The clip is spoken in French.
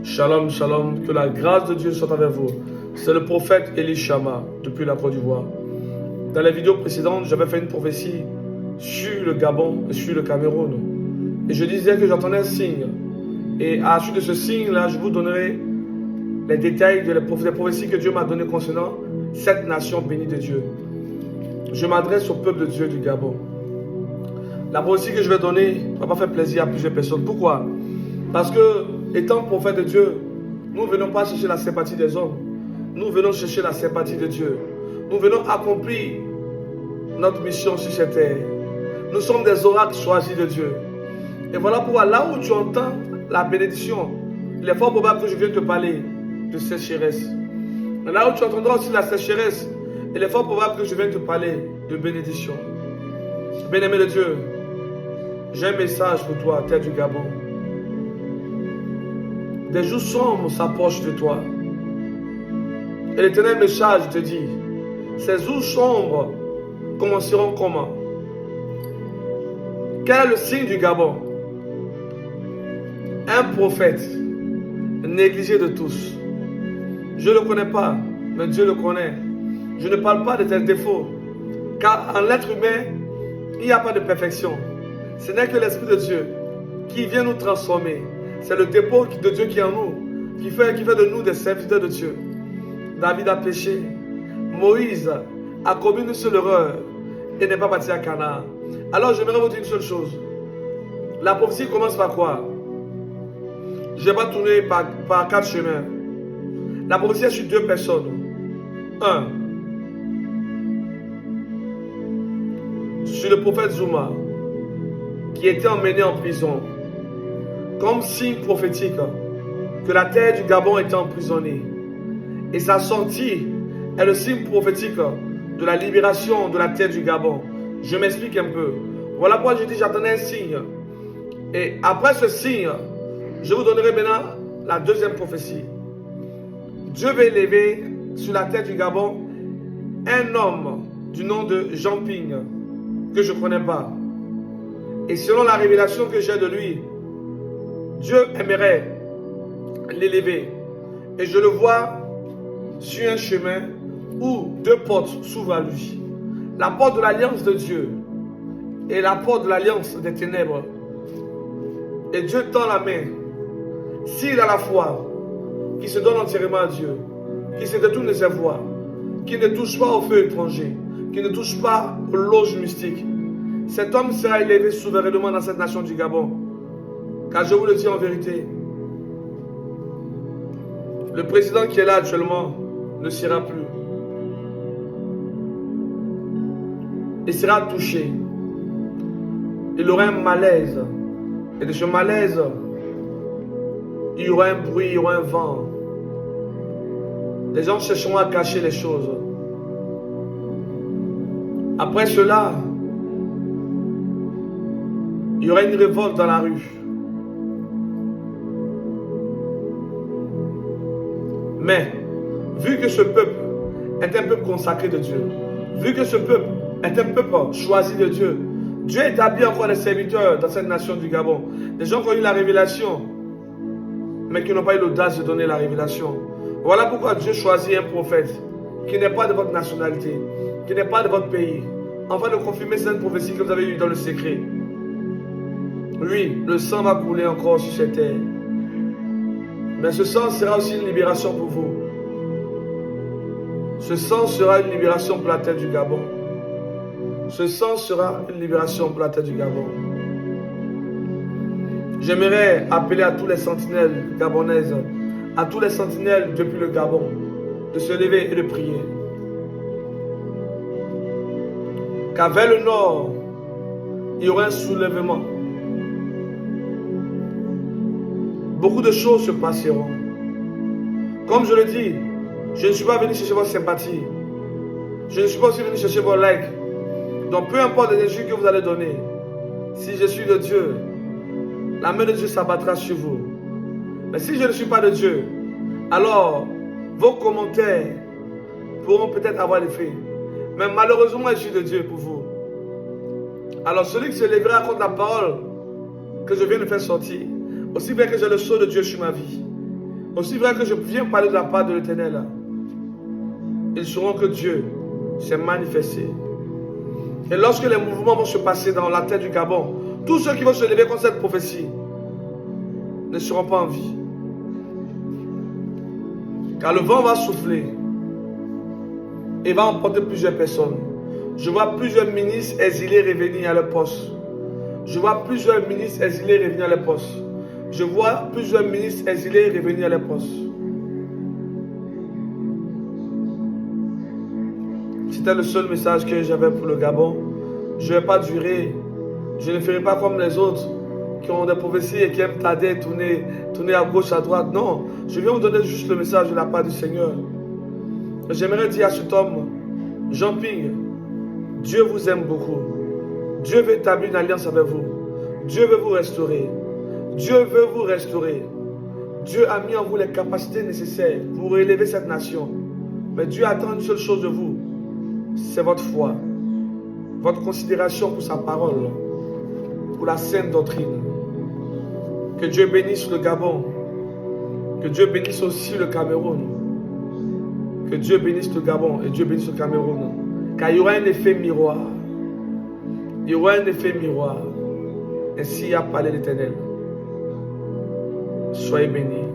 Shalom, shalom, que la grâce de Dieu soit avec vous. C'est le prophète Elishama depuis la Côte d'Ivoire. Dans les vidéos précédentes, j'avais fait une prophétie sur le Gabon et sur le Cameroun. Et je disais que j'entendais un signe. Et à la suite de ce signe-là, je vous donnerai les détails des prophéties que Dieu m'a données concernant cette nation bénie de Dieu. Je m'adresse au peuple de Dieu du Gabon. La prophétie que je vais donner ne va pas faire plaisir à plusieurs personnes. Pourquoi? Parce que, étant prophète de Dieu, nous ne venons pas chercher la sympathie des hommes. Nous venons chercher la sympathie de Dieu. Nous venons accomplir notre mission sur cette terre. Nous sommes des oracles choisis de Dieu. Et voilà pourquoi, là où tu entends la bénédiction, il est fort probable que je vienne te parler de sécheresse. Et là où tu entendras aussi la sécheresse, il est fort probable que je vienne te parler de bénédiction. Bien-aimé de Dieu, j'ai un message pour toi, terre du Gabon. Des jours sombres s'approchent de toi. Et l'Éternel message te dit, ces jours sombres commenceront comment? Quel est le signe du Gabon? Un prophète négligé de tous. Je ne le connais pas, mais Dieu le connaît. Je ne parle pas de tes défauts, car en l'être humain, il n'y a pas de perfection. Ce n'est que l'Esprit de Dieu qui vient nous transformer. C'est le dépôt de Dieu qui est en nous, qui fait de nous des serviteurs de Dieu. David a péché. Moïse a commis une seule erreur et n'est pas parti à Canaan. Alors j'aimerais vous dire une seule chose. La prophétie commence par quoi? Je vais pas tourner par quatre chemins. La prophétie est sur deux personnes. Un, sur le prophète Zuma, qui était emmené en prison, comme signe prophétique que la terre du Gabon était emprisonnée. Et sa sortie est le signe prophétique de la libération de la terre du Gabon. Je m'explique un peu. Voilà pourquoi je dis j'attendais un signe. Et après ce signe, je vous donnerai maintenant la deuxième prophétie. Dieu va élever sur la terre du Gabon un homme du nom de Jean Ping, que je ne connais pas. Et selon la révélation que j'ai de lui, Dieu aimerait l'élever. Et je le vois sur un chemin où deux portes s'ouvrent à lui. La porte de l'alliance de Dieu et la porte de l'alliance des ténèbres. Et Dieu tend la main. S'il a la foi, qui se donne entièrement à Dieu, qui se détourne de ses voies, qui ne touche pas au feu étranger, qui ne touche pas aux loges mystiques, cet homme sera élevé souverainement dans cette nation du Gabon. Car je vous le dis en vérité, le président qui est là actuellement ne sera plus. Il sera touché. Il aura un malaise. Et de ce malaise, il y aura un bruit, il y aura un vent. Les gens chercheront à cacher les choses. Après cela, il y aura une révolte dans la rue. Mais, vu que ce peuple est un peuple consacré de Dieu, vu que ce peuple est un peuple choisi de Dieu, Dieu établit encore des serviteurs dans cette nation du Gabon. Des gens qui ont eu la révélation, mais qui n'ont pas eu l'audace de donner la révélation. Voilà pourquoi Dieu choisit un prophète qui n'est pas de votre nationalité, qui n'est pas de votre pays, afin de confirmer cette prophétie que vous avez eue dans le secret. Oui, le sang va couler encore sur cette terre. Mais ce sang sera aussi une libération pour vous. Ce sang sera une libération pour la terre du Gabon. Ce sang sera une libération pour la terre du Gabon. J'aimerais appeler à tous les sentinelles gabonaises, à tous les sentinelles depuis le Gabon, de se lever et de prier. Car vers le nord, il y aura un soulèvement. Beaucoup de choses se passeront. Comme je le dis, je ne suis pas venu chercher votre sympathie. Je ne suis pas aussi venu chercher vos likes. Donc peu importe les injures que vous allez donner, si je suis de Dieu, la main de Dieu s'abattra sur vous. Mais si je ne suis pas de Dieu, alors vos commentaires pourront peut-être avoir effet. Mais malheureusement, je suis de Dieu pour vous. Alors celui qui se lèvera contre la parole que je viens de faire sortir, aussi bien que j'ai le sceau de Dieu sur ma vie, Aussi vrai que je viens parler de la part de l'Éternel, ils sauront que Dieu s'est manifesté. Et lorsque les mouvements vont se passer dans la tête du Gabon, tous ceux qui vont se lever contre cette prophétie ne seront pas en vie. Car le vent va souffler et va emporter plusieurs personnes. Je vois plusieurs ministres exilés revenir à leur poste. Je vois plusieurs ministres exilés revenir à leur poste. Je vois plusieurs ministres exilés revenir à leur poste. C'était le seul message que j'avais pour le Gabon. Je ne vais pas durer. Je ne ferai pas comme les autres qui ont des prophéties et qui aiment tarder, tourner à gauche, à droite. Non, je viens vous donner juste le message de la part du Seigneur. J'aimerais dire à cet homme, Jean Ping, Dieu vous aime beaucoup. Dieu veut établir une alliance avec vous. Dieu veut vous restaurer. Dieu veut vous restaurer. Dieu a mis en vous les capacités nécessaires pour élever cette nation. Mais Dieu attend une seule chose de vous. C'est votre foi. Votre considération pour sa parole. Pour la sainte doctrine. Que Dieu bénisse le Gabon. Que Dieu bénisse aussi le Cameroun. Que Dieu bénisse le Gabon et Dieu bénisse le Cameroun. Car il y aura un effet miroir. Il y aura un effet miroir. Ainsi a parlé l'Éternel. Soyez bénis.